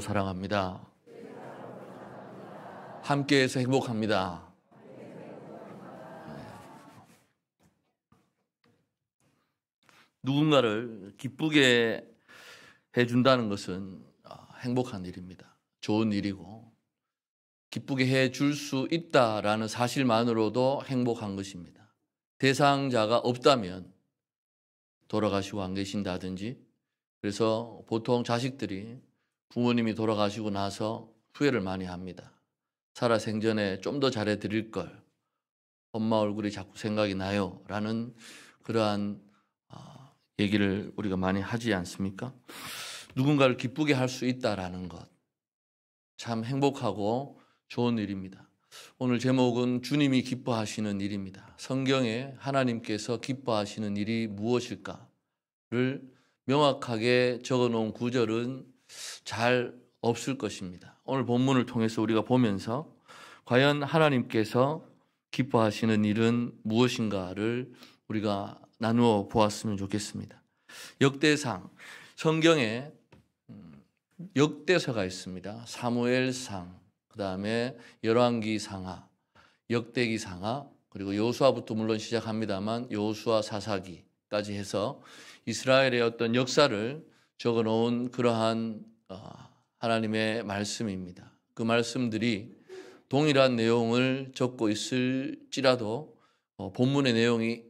사랑합니다. 함께해서 행복합니다. 누군가를 기쁘게 해준다는 것은 행복한 일입니다. 좋은 일이고 기쁘게 해줄 수 있다라는 사실만으로도 행복한 것입니다. 대상자가 없다면 돌아가시고 안 계신다든지, 그래서 보통 자식들이 부모님이 돌아가시고 나서 후회를 많이 합니다. 살아생전에 좀 더 잘해드릴 걸, 엄마 얼굴이 자꾸 생각이 나요 라는 그러한 얘기를 우리가 많이 하지 않습니까? 누군가를 기쁘게 할 수 있다라는 것, 참 행복하고 좋은 일입니다. 오늘 제목은 주님이 기뻐하시는 일입니다. 성경에 하나님께서 기뻐하시는 일이 무엇일까를 명확하게 적어놓은 구절은 잘 없을 것입니다. 오늘 본문을 통해서 우리가 보면서 과연 하나님께서 기뻐하시는 일은 무엇인가를 우리가 나누어 보았으면 좋겠습니다. 역대상, 성경에 역대서가 있습니다. 사무엘상, 그 다음에 열왕기상하, 역대기상하, 그리고 여호수아부터 물론 시작합니다만 여호수아 사사기까지 해서 이스라엘의 어떤 역사를 적어놓은 그러한 하나님의 말씀입니다. 그 말씀들이 동일한 내용을 적고 있을지라도 본문의 내용이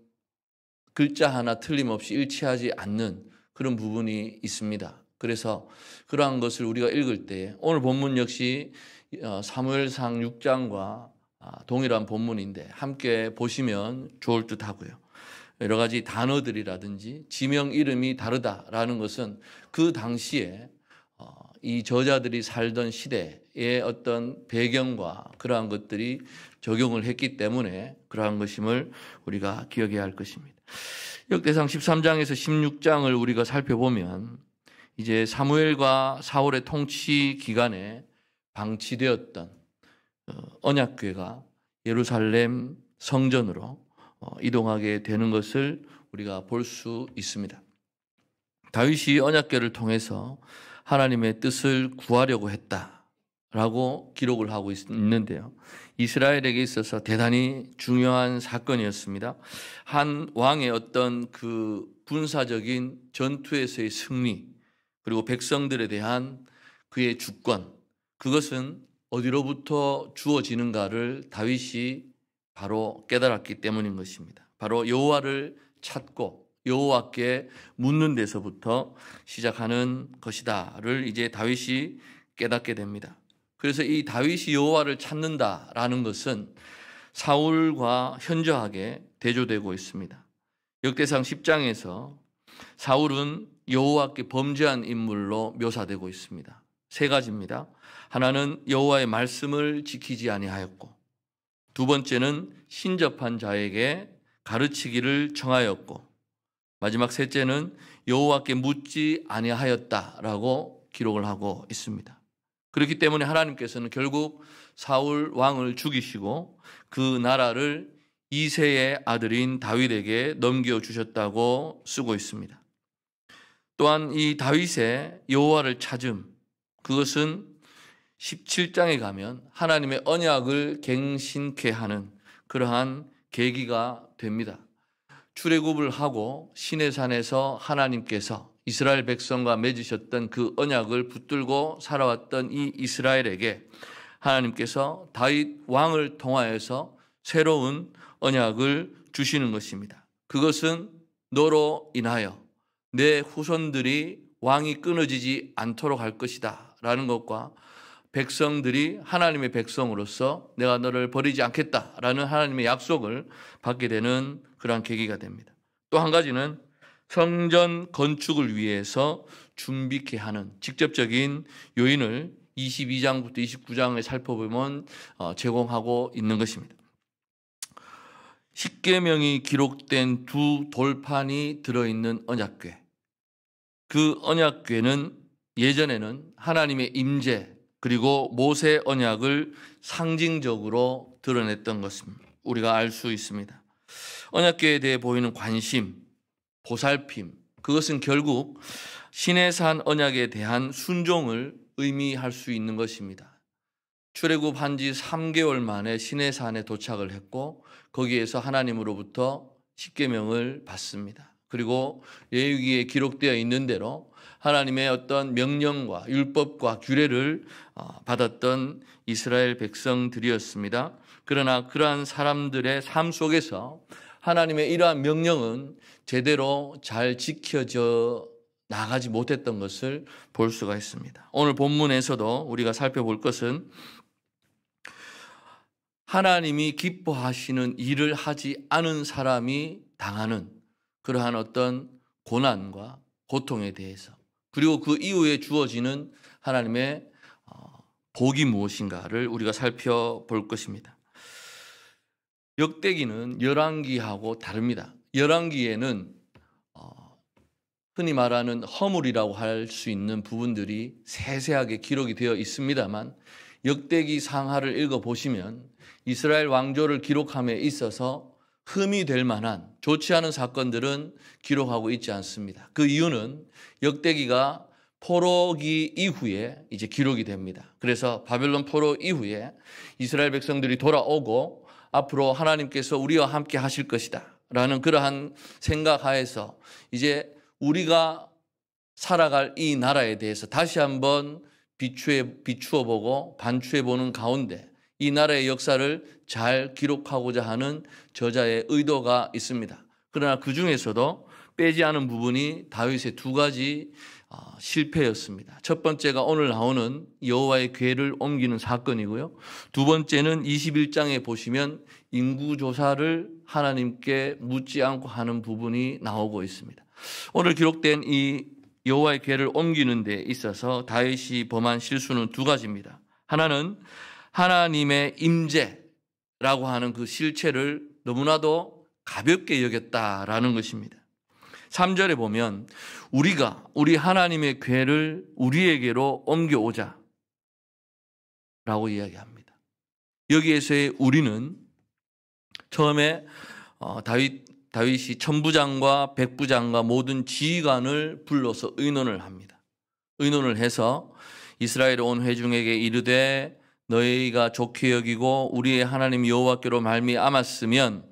글자 하나 틀림없이 일치하지 않는 그런 부분이 있습니다. 그래서 그러한 것을 우리가 읽을 때 오늘 본문 역시 사무엘상 6장과 동일한 본문인데 함께 보시면 좋을 듯 하고요. 여러 가지 단어들이라든지 지명 이름이 다르다라는 것은 그 당시에 이 저자들이 살던 시대의 어떤 배경과 그러한 것들이 적용을 했기 때문에 그러한 것임을 우리가 기억해야 할 것입니다. 역대상 13장에서 16장을 우리가 살펴보면 이제 사무엘과 사울의 통치 기간에 방치되었던 언약궤가 예루살렘 성전으로 이동하게 되는 것을 우리가 볼 수 있습니다. 다윗이 언약궤를 통해서 하나님의 뜻을 구하려고 했다라고 기록을 하고 있는데요. 이스라엘에게 있어서 대단히 중요한 사건이었습니다. 한 왕의 어떤 그 군사적인 전투에서의 승리, 그리고 백성들에 대한 그의 주권, 그것은 어디로부터 주어지는가를 다윗이 바로 깨달았기 때문인 것입니다. 바로 여호와를 찾고 여호와께 묻는 데서부터 시작하는 것이다를 이제 다윗이 깨닫게 됩니다. 그래서 이 다윗이 여호와를 찾는다라는 것은 사울과 현저하게 대조되고 있습니다. 역대상 10장에서 사울은 여호와께 범죄한 인물로 묘사되고 있습니다. 세 가지입니다. 하나는 여호와의 말씀을 지키지 아니하였고, 두 번째는 신접한 자에게 가르치기를 청하였고, 마지막 셋째는 여호와께 묻지 아니하였다라고 기록을 하고 있습니다. 그렇기 때문에 하나님께서는 결국 사울 왕을 죽이시고 그 나라를 이새의 아들인 다윗에게 넘겨주셨다고 쓰고 있습니다. 또한 이 다윗의 여호와를 찾음, 그것은 17장에 가면 하나님의 언약을 갱신케 하는 그러한 계기가 됩니다. 출애굽을 하고 시내산에서 하나님께서 이스라엘 백성과 맺으셨던 그 언약을 붙들고 살아왔던 이 이스라엘에게 하나님께서 다윗 왕을 통하여서 새로운 언약을 주시는 것입니다. 그것은 너로 인하여 내 후손들이 왕이 끊어지지 않도록 할 것이다 라는 것과 백성들이 하나님의 백성으로서 내가 너를 버리지 않겠다라는 하나님의 약속을 받게 되는 그러한 계기가 됩니다. 또 한 가지는 성전 건축을 위해서 준비케 하는 직접적인 요인을 22장부터 29장을 살펴보면 제공하고 있는 것입니다. 십계명이 기록된 두 돌판이 들어있는 언약궤. 그 언약궤는 예전에는 하나님의 임재 그리고 모세 언약을 상징적으로 드러냈던 것을 우리가 알 수 있습니다. 언약궤에 대해 보이는 관심, 보살핌, 그것은 결국 시내산 언약에 대한 순종을 의미할 수 있는 것입니다. 출애굽한 지 3개월 만에 시내산에 도착을 했고 거기에서 하나님으로부터 십계명을 받습니다. 그리고 레위기에 기록되어 있는 대로 하나님의 어떤 명령과 율법과 규례를 받았던 이스라엘 백성들이었습니다. 그러나 그러한 사람들의 삶 속에서 하나님의 이러한 명령은 제대로 잘 지켜져 나가지 못했던 것을 볼 수가 있습니다. 오늘 본문에서도 우리가 살펴볼 것은 하나님이 기뻐하시는 일을 하지 않은 사람이 당하는 그러한 어떤 고난과 고통에 대해서, 그리고 그 이후에 주어지는 하나님의 복이 무엇인가를 우리가 살펴볼 것입니다. 역대기는 열왕기하고 다릅니다. 열왕기에는 흔히 말하는 허물이라고 할 수 있는 부분들이 세세하게 기록이 되어 있습니다만, 역대기 상하를 읽어보시면 이스라엘 왕조를 기록함에 있어서 흠이 될 만한 좋지 않은 사건들은 기록하고 있지 않습니다. 그 이유는 역대기가 포로기 이후에 이제 기록이 됩니다. 그래서 바벨론 포로 이후에 이스라엘 백성들이 돌아오고 앞으로 하나님께서 우리와 함께 하실 것이다 라는 그러한 생각하에서 이제 우리가 살아갈 이 나라에 대해서 다시 한번 비추어 보고 반추해 보는 가운데 이 나라의 역사를 잘 기록하고자 하는 저자의 의도가 있습니다. 그러나 그 중에서도 빼지 않은 부분이 다윗의 두 가지 실패였습니다. 첫 번째가 오늘 나오는 여호와의 궤를 옮기는 사건이고요. 두 번째는 21장에 보시면 인구조사를 하나님께 묻지 않고 하는 부분이 나오고 있습니다. 오늘 기록된 이 여호와의 궤를 옮기는 데 있어서 다윗이 범한 실수는 두 가지입니다. 하나는 하나님의 임재라고 하는 그 실체를 너무나도 가볍게 여겼다라는 것입니다. 3절에 보면 우리 하나님의 궤를 우리에게로 옮겨오자 라고 이야기합니다. 여기에서의 우리는 처음에 다윗이 천부장과 백부장과 모든 지휘관을 불러서 의논을 합니다. 의논을 해서 이스라엘에 온 회중에게 이르되 너희가 좋게 여기고 우리의 하나님 여호와께로 말미암았으면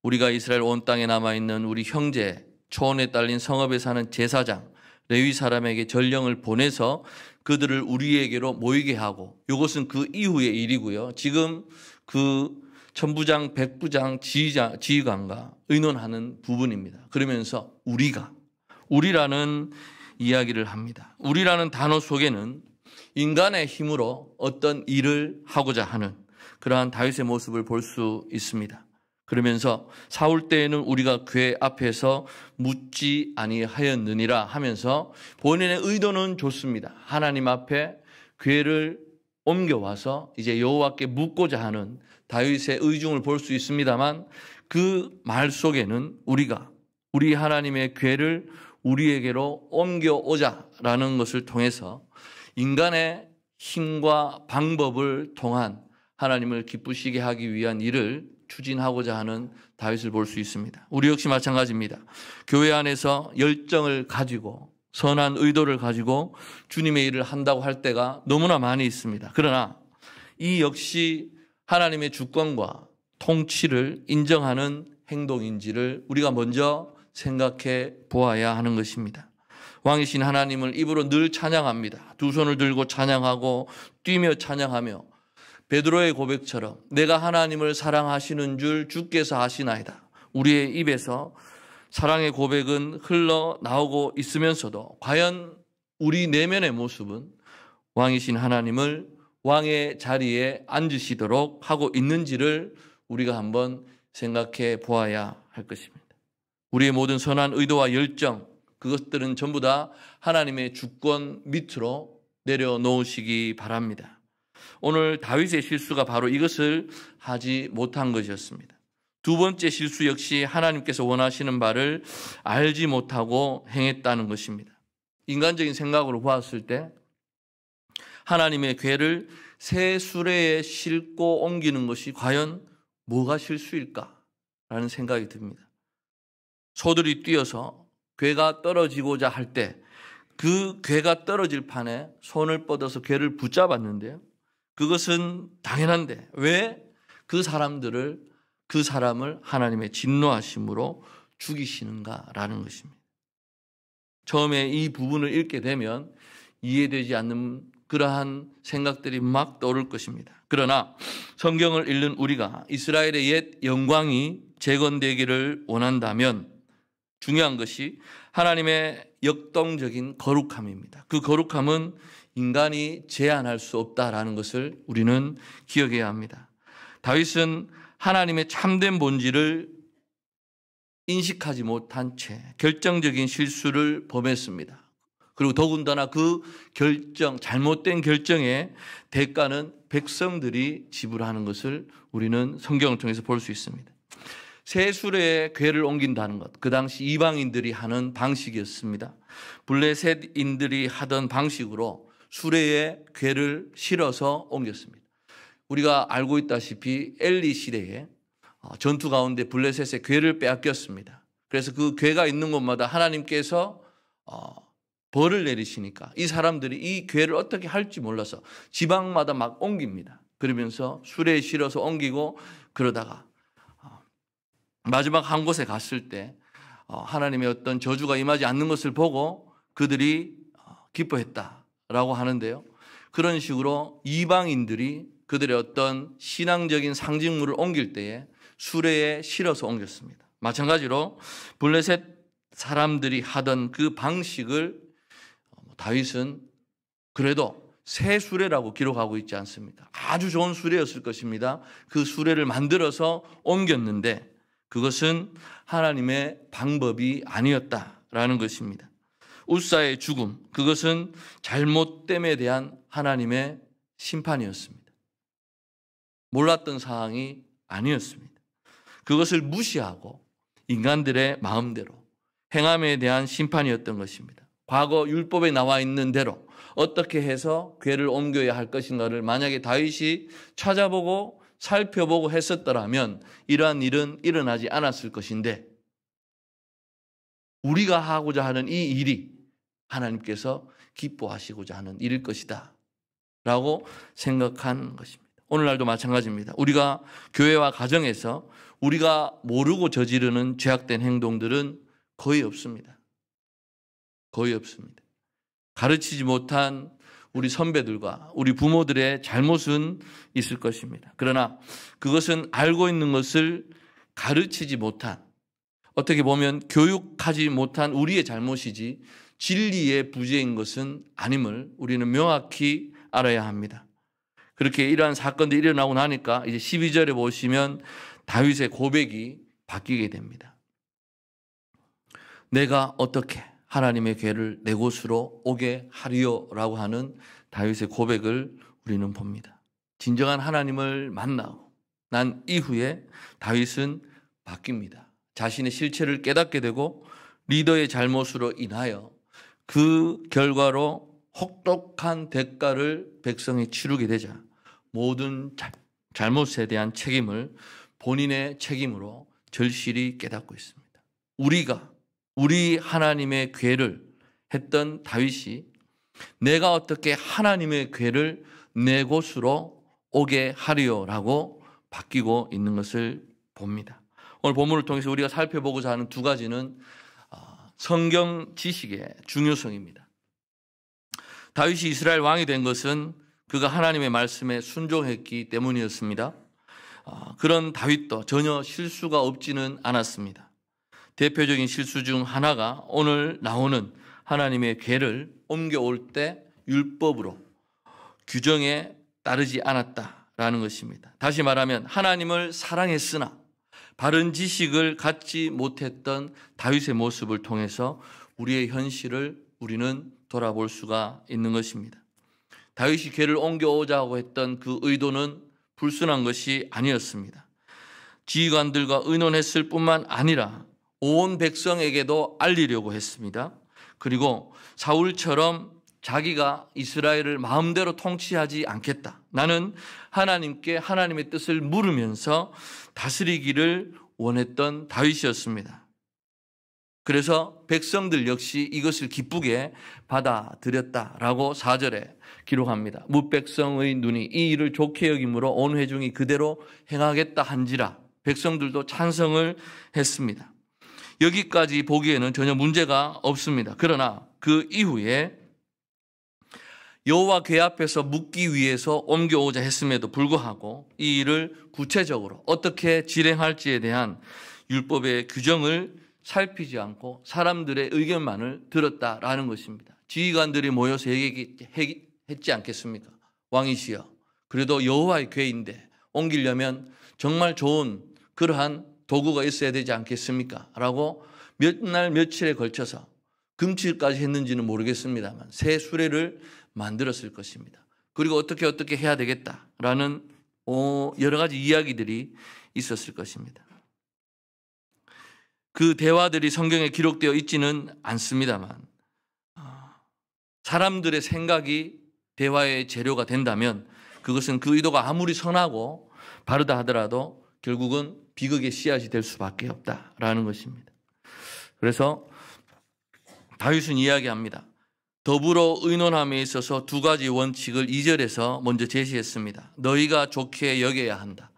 우리가 이스라엘 온 땅에 남아있는 우리 형제 초원에 딸린 성읍에 사는 제사장 레위 사람에게 전령을 보내서 그들을 우리에게로 모이게 하고, 이것은 그 이후의 일이고요. 지금 그 천부장, 백부장, 지휘관과 의논하는 부분입니다. 그러면서 우리라는 이야기를 합니다. 우리라는 단어 속에는 인간의 힘으로 어떤 일을 하고자 하는 그러한 다윗의 모습을 볼 수 있습니다. 그러면서 사울 때에는 우리가 궤 앞에서 묻지 아니하였느니라 하면서 본인의 의도는 좋습니다. 하나님 앞에 궤를 옮겨와서 이제 여호와께 묻고자 하는 다윗의 의중을 볼 수 있습니다만, 그 말 속에는 우리 하나님의 궤를 우리에게로 옮겨오자라는 것을 통해서 인간의 힘과 방법을 통한 하나님을 기쁘시게 하기 위한 일을 추진하고자 하는 다윗을 볼 수 있습니다. 우리 역시 마찬가지입니다. 교회 안에서 열정을 가지고 선한 의도를 가지고 주님의 일을 한다고 할 때가 너무나 많이 있습니다. 그러나 이 역시 하나님의 주권과 통치를 인정하는 행동인지를 우리가 먼저 생각해 보아야 하는 것입니다. 왕이신 하나님을 입으로 늘 찬양합니다. 두 손을 들고 찬양하고 뛰며 찬양하며 베드로의 고백처럼 내가 하나님을 사랑하시는 줄 주께서 아시나이다. 우리의 입에서 사랑의 고백은 흘러나오고 있으면서도 과연 우리 내면의 모습은 왕이신 하나님을 왕의 자리에 앉으시도록 하고 있는지를 우리가 한번 생각해 보아야 할 것입니다. 우리의 모든 선한 의도와 열정, 그것들은 전부 다 하나님의 주권 밑으로 내려놓으시기 바랍니다. 오늘 다윗의 실수가 바로 이것을 하지 못한 것이었습니다. 두 번째 실수 역시 하나님께서 원하시는 바를 알지 못하고 행했다는 것입니다. 인간적인 생각으로 보았을 때 하나님의 궤를 새 수레에 싣고 옮기는 것이 과연 뭐가 실수일까라는 생각이 듭니다. 소들이 뛰어서 궤가 떨어지고자 할 때 그 괴가 떨어질 판에 손을 뻗어서 괴를 붙잡았는데요. 그것은 당연한데 왜 그 사람을 하나님의 진노하심으로 죽이시는가라는 것입니다. 처음에 이 부분을 읽게 되면 이해되지 않는 그러한 생각들이 막 떠오를 것입니다. 그러나 성경을 읽는 우리가 이스라엘의 옛 영광이 재건되기를 원한다면 중요한 것이 하나님의 역동적인 거룩함입니다. 그 거룩함은 인간이 제한할 수 없다라는 것을 우리는 기억해야 합니다. 다윗은 하나님의 참된 본질을 인식하지 못한 채 결정적인 실수를 범했습니다. 그리고 더군다나 그 잘못된 결정의 대가는 백성들이 지불하는 것을 우리는 성경을 통해서 볼 수 있습니다. 새 수레에 궤를 옮긴다는 것, 그 당시 이방인들이 하는 방식이었습니다. 블레셋인들이 하던 방식으로 수레에 궤를 실어서 옮겼습니다. 우리가 알고 있다시피 엘리 시대에 전투 가운데 블레셋의 궤를 빼앗겼습니다. 그래서 그 궤가 있는 곳마다 하나님께서 벌을 내리시니까 이 사람들이 이 궤를 어떻게 할지 몰라서 지방마다 막 옮깁니다. 그러면서 수레에 실어서 옮기고 그러다가 마지막 한 곳에 갔을 때 하나님의 어떤 저주가 임하지 않는 것을 보고 그들이 기뻐했다라고 하는데요. 그런 식으로 이방인들이 그들의 어떤 신앙적인 상징물을 옮길 때에 수레에 실어서 옮겼습니다. 마찬가지로 블레셋 사람들이 하던 그 방식을 다윗은 그래도 새 수레라고 기록하고 있지 않습니다. 아주 좋은 수레였을 것입니다. 그 수레를 만들어서 옮겼는데 그것은 하나님의 방법이 아니었다라는 것입니다. 웃사의 죽음, 그것은 잘못됨에 대한 하나님의 심판이었습니다. 몰랐던 사항이 아니었습니다. 그것을 무시하고 인간들의 마음대로 행함에 대한 심판이었던 것입니다. 과거 율법에 나와 있는 대로 어떻게 해서 궤를 옮겨야 할 것인가를 만약에 다윗이 찾아보고 살펴보고 했었더라면 이러한 일은 일어나지 않았을 것인데 우리가 하고자 하는 이 일이 하나님께서 기뻐하시고자 하는 일일 것이다 라고 생각한 것입니다. 오늘날도 마찬가지입니다. 우리가 교회와 가정에서 우리가 모르고 저지르는 죄악된 행동들은 거의 없습니다. 거의 없습니다. 가르치지 못한 우리 선배들과 우리 부모들의 잘못은 있을 것입니다. 그러나 그것은 알고 있는 것을 가르치지 못한, 어떻게 보면 교육하지 못한 우리의 잘못이지 진리의 부재인 것은 아님을 우리는 명확히 알아야 합니다. 그렇게 이러한 사건들이 일어나고 나니까 이제 12절에 보시면 다윗의 고백이 바뀌게 됩니다. 내가 어떻게 하나님의 궤를 내 곳으로 오게 하리요라고 하는 다윗의 고백을 우리는 봅니다. 진정한 하나님을 만나고 난 이후에 다윗은 바뀝니다. 자신의 실체를 깨닫게 되고 리더의 잘못으로 인하여 그 결과로 혹독한 대가를 백성이 치르게 되자 모든 잘못에 대한 책임을 본인의 책임으로 절실히 깨닫고 있습니다. 우리 하나님의 궤를 했던 다윗이 내가 어떻게 하나님의 궤를 내 곳으로 오게 하리요라고 바뀌고 있는 것을 봅니다. 오늘 본문을 통해서 우리가 살펴보고자 하는 두 가지는 성경 지식의 중요성입니다. 다윗이 이스라엘 왕이 된 것은 그가 하나님의 말씀에 순종했기 때문이었습니다. 그런 다윗도 전혀 실수가 없지는 않았습니다. 대표적인 실수 중 하나가 오늘 나오는 하나님의 궤를 옮겨올 때 율법으로 규정에 따르지 않았다라는 것입니다. 다시 말하면 하나님을 사랑했으나 바른 지식을 갖지 못했던 다윗의 모습을 통해서 우리의 현실을 우리는 돌아볼 수가 있는 것입니다. 다윗이 궤를 옮겨오자고 했던 그 의도는 불순한 것이 아니었습니다. 지휘관들과 의논했을 뿐만 아니라 온 백성에게도 알리려고 했습니다. 그리고 사울처럼 자기가 이스라엘을 마음대로 통치하지 않겠다. 나는 하나님께 하나님의 뜻을 물으면서 다스리기를 원했던 다윗이었습니다. 그래서 백성들 역시 이것을 기쁘게 받아들였다라고 4절에 기록합니다. 뭇백성의 눈이 이 일을 좋게 여김으로 온 회중이 그대로 행하겠다 한지라 백성들도 찬성을 했습니다. 여기까지 보기에는 전혀 문제가 없습니다. 그러나 그 이후에 여호와 궤 앞에서 묻기 위해서 옮겨오자 했음에도 불구하고 이 일을 구체적으로 어떻게 진행할지에 대한 율법의 규정을 살피지 않고 사람들의 의견만을 들었다라는 것입니다. 지휘관들이 모여서 얘기했지 않겠습니까? 왕이시여, 그래도 여호와의 궤인데 옮기려면 정말 좋은 그러한 도구가 있어야 되지 않겠습니까? 라고 몇 날 며칠에 걸쳐서 금칠까지 했는지는 모르겠습니다만 새 수레를 만들었을 것입니다. 그리고 어떻게 해야 되겠다라는 여러 가지 이야기들이 있었을 것입니다. 그 대화들이 성경에 기록되어 있지는 않습니다만 사람들의 생각이 대화의 재료가 된다면 그것은 그 의도가 아무리 선하고 바르다 하더라도 결국은 비극의 씨앗이 될 수밖에 없다라는 것입니다. 그래서 다윗은 이야기합니다. 더불어 의논함에 있어서 두 가지 원칙을 2절에서 먼저 제시했습니다. 너희가 좋게 여겨야 한다.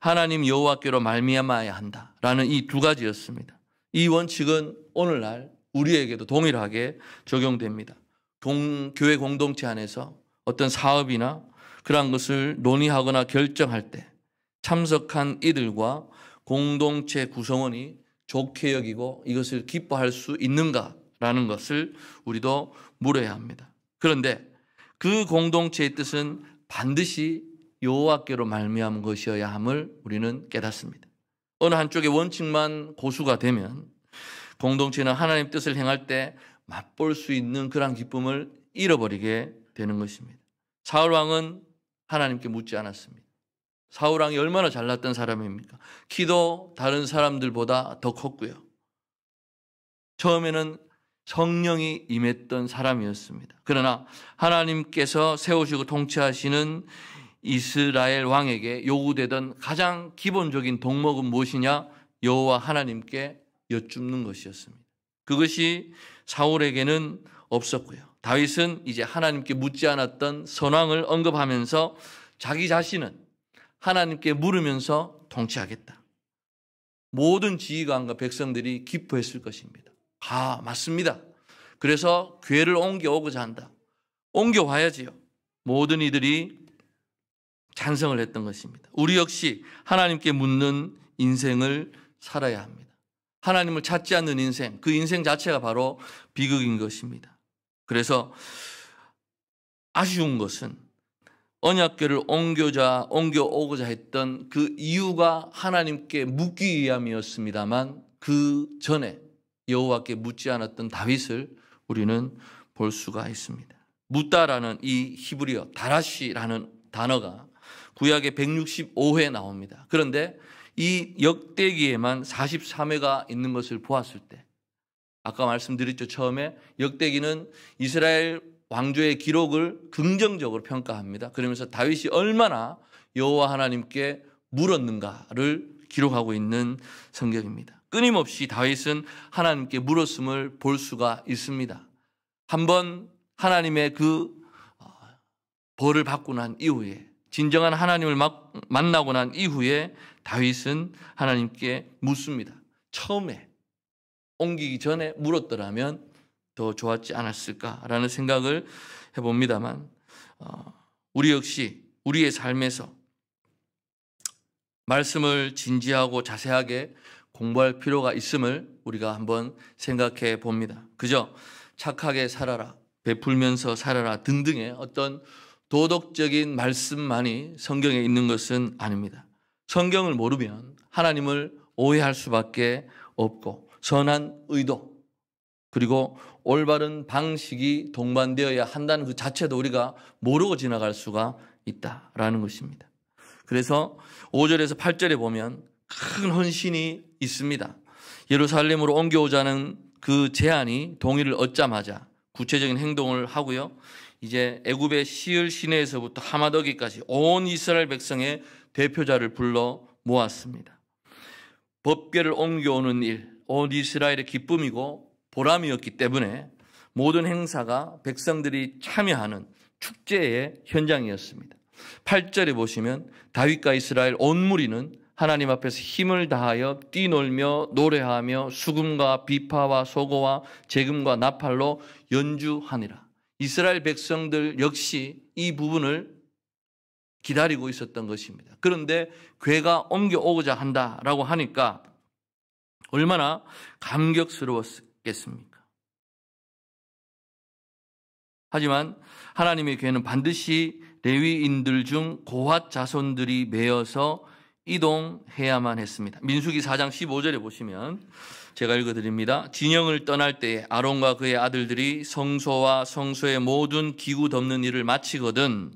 하나님 여호와께로 말미암아야 한다라는 이 두 가지였습니다. 이 원칙은 오늘날 우리에게도 동일하게 적용됩니다. 교회 공동체 안에서 어떤 사업이나 그런 것을 논의하거나 결정할 때 참석한 이들과 공동체 구성원이 좋게 여기고 이것을 기뻐할 수 있는가라는 것을 우리도 물어야 합니다. 그런데 그 공동체의 뜻은 반드시 여호와께로 말미암은 것이어야 함을 우리는 깨닫습니다. 어느 한쪽의 원칙만 고수가 되면 공동체는 하나님 뜻을 행할 때 맛볼 수 있는 그런 기쁨을 잃어버리게 되는 것입니다. 사울왕은 하나님께 묻지 않았습니다. 사울왕이 얼마나 잘났던 사람입니까? 키도 다른 사람들보다 더 컸고요. 처음에는 성령이 임했던 사람이었습니다. 그러나 하나님께서 세우시고 통치하시는 이스라엘 왕에게 요구되던 가장 기본적인 덕목은 무엇이냐? 여호와 하나님께 여쭙는 것이었습니다. 그것이 사울에게는 없었고요. 다윗은 이제 하나님께 묻지 않았던 선왕을 언급하면서 자기 자신은 하나님께 물으면서 통치하겠다. 모든 지휘관과 백성들이 기뻐했을 것입니다. 맞습니다. 그래서 궤를 옮겨오고자 한다. 옮겨와야지요. 모든 이들이 찬성을 했던 것입니다. 우리 역시 하나님께 묻는 인생을 살아야 합니다. 하나님을 찾지 않는 인생, 그 인생 자체가 바로 비극인 것입니다. 그래서 아쉬운 것은 언약궤를 옮겨오고자 했던 그 이유가 하나님께 묻기 위함이었습니다만 그 전에 여호와께 묻지 않았던 다윗을 우리는 볼 수가 있습니다. 묻다라는 이 히브리어 다라시라는 단어가 구약에 165회 나옵니다. 그런데 이 역대기에만 43회가 있는 것을 보았을 때 아까 말씀드렸죠. 처음에 역대기는 이스라엘 왕조의 기록을 긍정적으로 평가합니다. 그러면서 다윗이 얼마나 여호와 하나님께 물었는가를 기록하고 있는 성경입니다. 끊임없이 다윗은 하나님께 물었음을 볼 수가 있습니다. 한번 하나님의 그 벌을 받고 난 이후에 진정한 하나님을 만나고 난 이후에 다윗은 하나님께 묻습니다. 처음에 옮기기 전에 물었더라면 더 좋았지 않았을까라는 생각을 해봅니다만 우리 역시 우리의 삶에서 말씀을 진지하고 자세하게 공부할 필요가 있음을 우리가 한번 생각해 봅니다. 그저 착하게 살아라, 베풀면서 살아라 등등의 어떤 도덕적인 말씀만이 성경에 있는 것은 아닙니다. 성경을 모르면 하나님을 오해할 수밖에 없고 선한 의도 그리고 올바른 방식이 동반되어야 한다는 그 자체도 우리가 모르고 지나갈 수가 있다라는 것입니다. 그래서 5절에서 8절에 보면 큰 헌신이 있습니다. 예루살렘으로 옮겨오자는 그 제안이 동의를 얻자마자 구체적인 행동을 하고요. 이제 애굽의 시을 시내에서부터 하마더기까지 온 이스라엘 백성의 대표자를 불러 모았습니다. 법궤를 옮겨오는 일, 온 이스라엘의 기쁨이고 보람이었기 때문에 모든 행사가 백성들이 참여하는 축제의 현장이었습니다. 8절에 보시면 다윗과 이스라엘 온 무리는 하나님 앞에서 힘을 다하여 뛰놀며 노래하며 수금과 비파와 소고와 재금과 나팔로 연주하니라. 이스라엘 백성들 역시 이 부분을 기다리고 있었던 것입니다. 그런데 괴가 옮겨오고자 한다라고 하니까 얼마나 감격스러웠겠습니까? 하지만 하나님의 괴는 반드시 레위인들 중 고핫 자손들이 메어서 이동해야만 했습니다. 민수기 4장 15절에 보시면 제가 읽어드립니다. 진영을 떠날 때에 아론과 그의 아들들이 성소와 성소의 모든 기구 덮는 일을 마치거든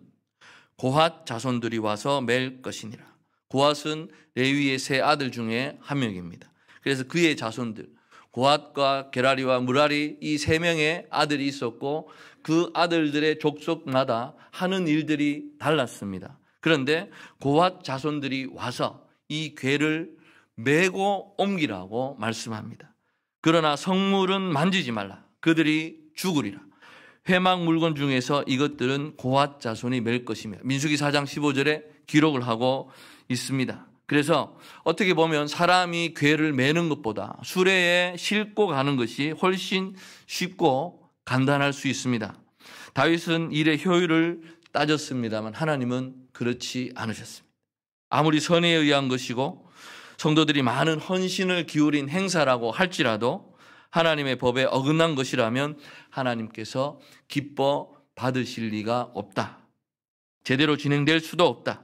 고핫 자손들이 와서 맬 것이니라. 고핫은 레위의 세 아들 중에 한 명입니다. 그래서 그의 자손들 고핫과 게라리와 무라리 이 세 명의 아들이 있었고 그 아들들의 족속마다 하는 일들이 달랐습니다. 그런데 고핫 자손들이 와서 이 궤를 메고 옮기라고 말씀합니다. 그러나 성물은 만지지 말라. 그들이 죽으리라. 회막 물건 중에서 이것들은 고핫 자손이 맬 것이며 민수기 4장 15절에 기록을 하고 있습니다. 그래서 어떻게 보면 사람이 궤를 메는 것보다 수레에 싣고 가는 것이 훨씬 쉽고 간단할 수 있습니다. 다윗은 일의 효율을 따졌습니다만 하나님은 그렇지 않으셨습니다. 아무리 선의에 의한 것이고 성도들이 많은 헌신을 기울인 행사라고 할지라도 하나님의 법에 어긋난 것이라면 하나님께서 기뻐 받으실 리가 없다. 제대로 진행될 수도 없다.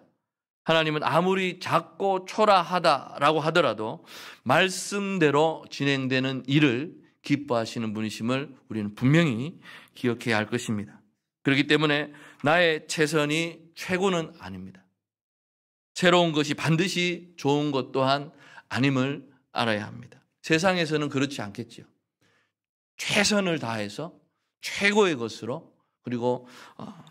하나님은 아무리 작고 초라하다라고 하더라도 말씀대로 진행되는 일을 기뻐하시는 분이심을 우리는 분명히 기억해야 할 것입니다. 그렇기 때문에 나의 최선이 최고는 아닙니다. 새로운 것이 반드시 좋은 것 또한 아님을 알아야 합니다. 세상에서는 그렇지 않겠죠. 최선을 다해서 최고의 것으로 그리고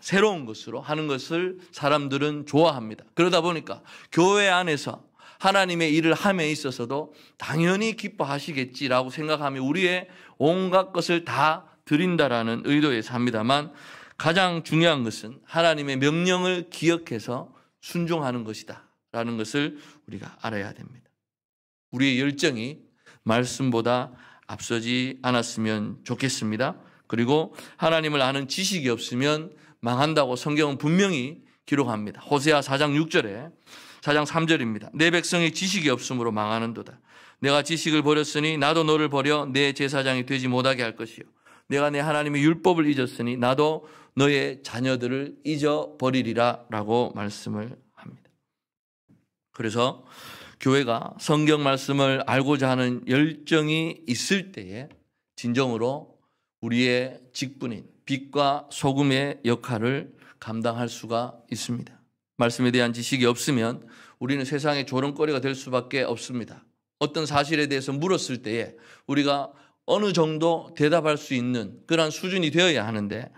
새로운 것으로 하는 것을 사람들은 좋아합니다. 그러다 보니까 교회 안에서 하나님의 일을 함에 있어서도 당연히 기뻐하시겠지라고 생각하며 우리의 온갖 것을 다 드린다라는 의도에서 합니다만 가장 중요한 것은 하나님의 명령을 기억해서 순종하는 것이다 라는 것을 우리가 알아야 됩니다. 우리의 열정이 말씀보다 앞서지 않았으면 좋겠습니다. 그리고 하나님을 아는 지식이 없으면 망한다고 성경은 분명히 기록합니다. 호세아 4장 6절에 4장 3절입니다. 내 백성이 지식이 없으므로 망하는도다. 내가 지식을 버렸으니 나도 너를 버려 내 제사장이 되지 못하게 할 것이요. 내가 내 하나님의 율법을 잊었으니 나도 너의 자녀들을 잊어버리리라 라고 말씀을 합니다. 그래서 교회가 성경 말씀을 알고자 하는 열정이 있을 때에 진정으로 우리의 직분인 빛과 소금의 역할을 감당할 수가 있습니다. 말씀에 대한 지식이 없으면 우리는 세상의 조롱거리가 될 수밖에 없습니다. 어떤 사실에 대해서 물었을 때에 우리가 어느 정도 대답할 수 있는 그러한 수준이 되어야 하는데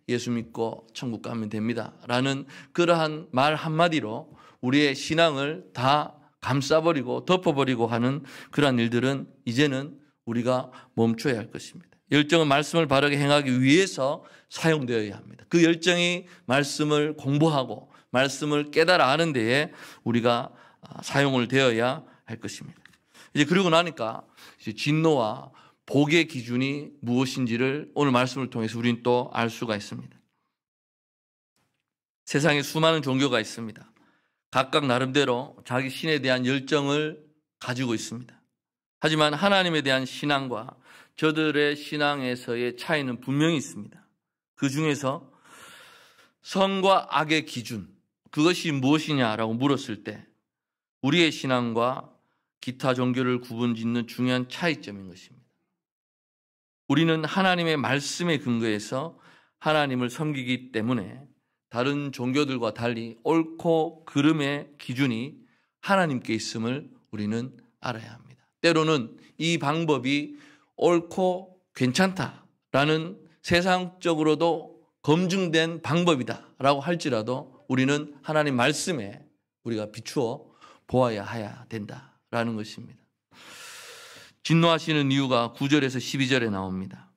예수 믿고 천국 가면 됩니다 라는 그러한 말 한마디로 우리의 신앙을 다 감싸버리고 덮어버리고 하는 그러한 일들은 이제는 우리가 멈춰야 할 것입니다. 열정은 말씀을 바르게 행하기 위해서 사용되어야 합니다. 그 열정이 말씀을 공부하고 말씀을 깨달아 아는 데에 우리가 사용을 되어야 할 것입니다. 이제 그러고 나니까 이제 진노와 복의 기준이 무엇인지를 오늘 말씀을 통해서 우리는 또 알 수가 있습니다. 세상에 수많은 종교가 있습니다. 각각 나름대로 자기 신에 대한 열정을 가지고 있습니다. 하지만 하나님에 대한 신앙과 저들의 신앙에서의 차이는 분명히 있습니다. 그 중에서 선과 악의 기준, 그것이 무엇이냐라고 물었을 때 우리의 신앙과 기타 종교를 구분짓는 중요한 차이점인 것입니다. 우리는 하나님의 말씀에 근거해서 하나님을 섬기기 때문에 다른 종교들과 달리 옳고 그름의 기준이 하나님께 있음을 우리는 알아야 합니다. 때로는 이 방법이 옳고 괜찮다라는 세상적으로도 검증된 방법이다라고 할지라도 우리는 하나님 말씀에 우리가 비추어 보아야 해야 된다라는 것입니다. 진노하시는 이유가 9절에서 12절에 나옵니다.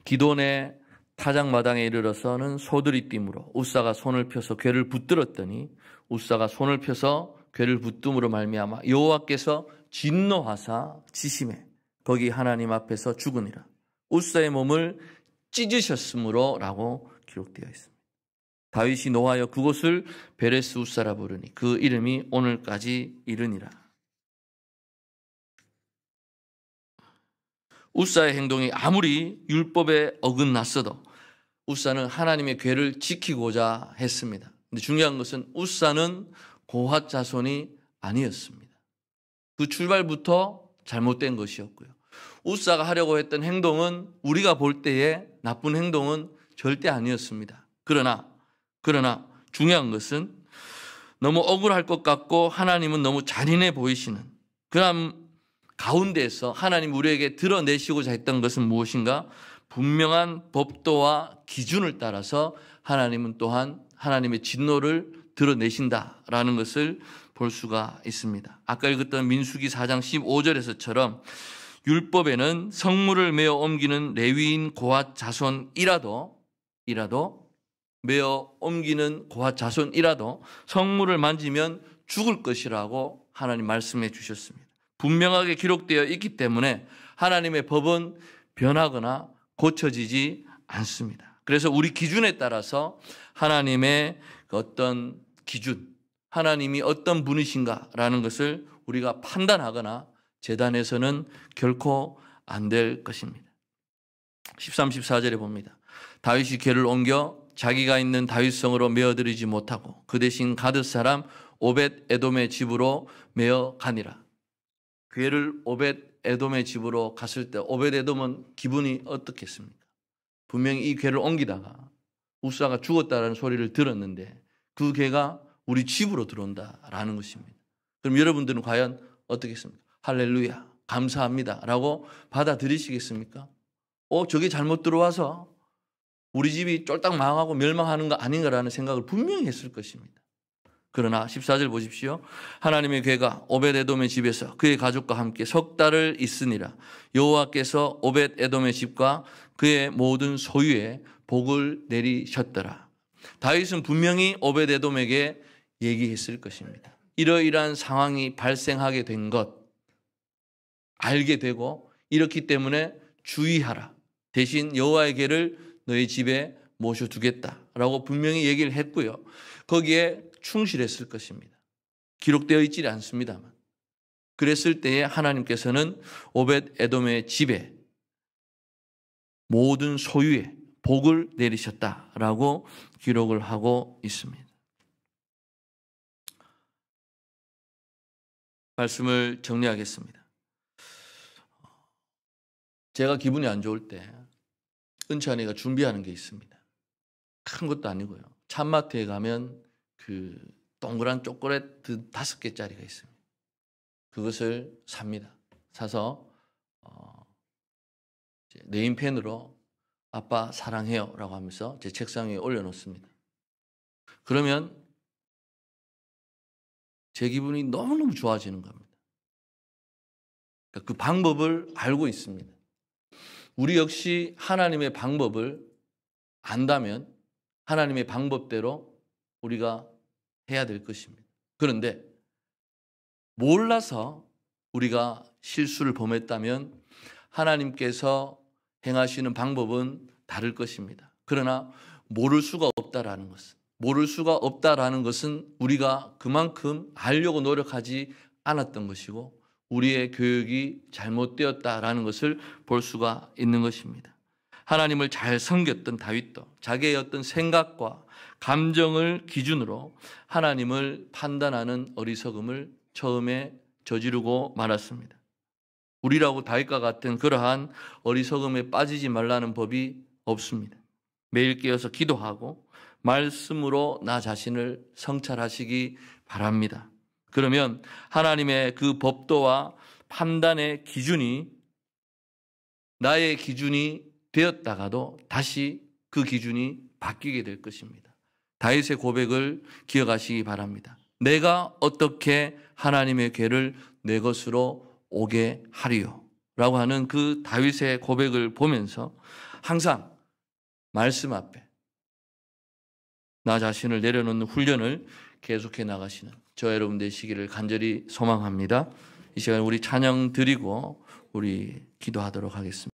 기돈의 타작마당에 이르러서는 소들이 띠므로 웃사가 손을 펴서 궤를 붙들었더니 웃사가 손을 펴서 궤를 붙듦으로 말미암아 여호와께서 진노하사 치심해 거기 하나님 앞에서 죽으니라. 웃사의 몸을 찢으셨으므로 라고 기록되어 있습니다. 다윗이 노하여 그곳을 베레스 웃사라 부르니 그 이름이 오늘까지 이르니라. 웃사의 행동이 아무리 율법에 어긋났어도 웃사는 하나님의 궤를 지키고자 했습니다. 근데 중요한 것은 웃사는 고핫 자손이 아니었습니다. 그 출발부터 잘못된 것이었고요. 웃사가 하려고 했던 행동은 우리가 볼 때의 나쁜 행동은 절대 아니었습니다. 그러나 중요한 것은 너무 억울할 것 같고 하나님은 너무 잔인해 보이시는 그런 가운데에서 하나님 우리에게 드러내시고자 했던 것은 무엇인가? 분명한 법도와 기준을 따라서 하나님은 또한 하나님의 진노를 드러내신다라는 것을 볼 수가 있습니다. 아까 읽었던 민수기 4장 15절에서처럼 율법에는 성물을 메어 옮기는 레위인 고핫 자손이라도 메어 옮기는 고핫 자손이라도 성물을 만지면 죽을 것이라고 하나님 말씀해 주셨습니다. 분명하게 기록되어 있기 때문에 하나님의 법은 변하거나 고쳐지지 않습니다. 그래서 우리 기준에 따라서 하나님의 어떤 기준, 하나님이 어떤 분이신가라는 것을 우리가 판단하거나 재단에서는 결코 안 될 것입니다. 13, 14절에 봅니다. 다윗이 궤를 옮겨 자기가 있는 다윗성으로 메어들이지 못하고 그 대신 가드 사람 오벳 에돔의 집으로 메어 가니라. 궤를 오벳 에돔의 집으로 갔을 때 오벳 에돔은 기분이 어떻겠습니까? 분명히 이 궤를 옮기다가 웃사가 죽었다는 소리를 들었는데 그 궤가 우리 집으로 들어온다라는 것입니다. 그럼 여러분들은 과연 어떻겠습니까? 할렐루야, 감사합니다 라고 받아들이시겠습니까? 저게 잘못 들어와서 우리 집이 쫄딱 망하고 멸망하는 거 아닌가라는 생각을 분명히 했을 것입니다. 그러나 14절 보십시오. 하나님의 궤가 오벳에돔의 집에서 그의 가족과 함께 석 달을 있으니라. 여호와께서 오벳에돔의 집과 그의 모든 소유에 복을 내리셨더라. 다윗은 분명히 오벳에돔에게 얘기했을 것입니다. 이러이러한 상황이 발생하게 된 것 알게 되고 이렇기 때문에 주의하라. 대신 여호와의 궤를 너희 집에 모셔두겠다라고 분명히 얘기를 했고요. 거기에 충실했을 것입니다. 기록되어 있지 않습니다만. 그랬을 때에 하나님께서는 오벳 에돔의 집에 모든 소유에 복을 내리셨다라고 기록을 하고 있습니다. 말씀을 정리하겠습니다. 제가 기분이 안 좋을 때 은찬이가 준비하는 게 있습니다. 큰 것도 아니고요. 찬마트에 가면 그 동그란 초콜릿 5개짜리가 있습니다. 그것을 삽니다. 사서 네임펜으로 아빠 사랑해요 라고 하면서 제 책상 위에 올려놓습니다. 그러면 제 기분이 너무너무 좋아지는 겁니다. 그 방법을 알고 있습니다. 우리 역시 하나님의 방법을 안다면 하나님의 방법대로 우리가 해야 될 것입니다. 그런데 몰라서 우리가 실수를 범했다면 하나님께서 행하시는 방법은 다를 것입니다. 그러나 모를 수가 없다라는 것은 우리가 그만큼 알려고 노력하지 않았던 것이고 우리의 교육이 잘못되었다라는 것을 볼 수가 있는 것입니다. 하나님을 잘 섬겼던 다윗도 자기의 어떤 생각과 감정을 기준으로 하나님을 판단하는 어리석음을 처음에 저지르고 말았습니다. 우리라고 다윗과 같은 그러한 어리석음에 빠지지 말라는 법이 없습니다. 매일 깨어서 기도하고 말씀으로 나 자신을 성찰하시기 바랍니다. 그러면 하나님의 그 법도와 판단의 기준이 나의 기준이 되었다가도 다시 그 기준이 바뀌게 될 것입니다. 다윗의 고백을 기억하시기 바랍니다. 내가 어떻게 하나님의 궤를 내 것으로 오게 하리요 라고 하는 그 다윗의 고백을 보면서 항상 말씀 앞에 나 자신을 내려놓는 훈련을 계속해 나가시는 저 여러분 되시기를 간절히 소망합니다. 이 시간 우리 찬양 드리고 우리 기도하도록 하겠습니다.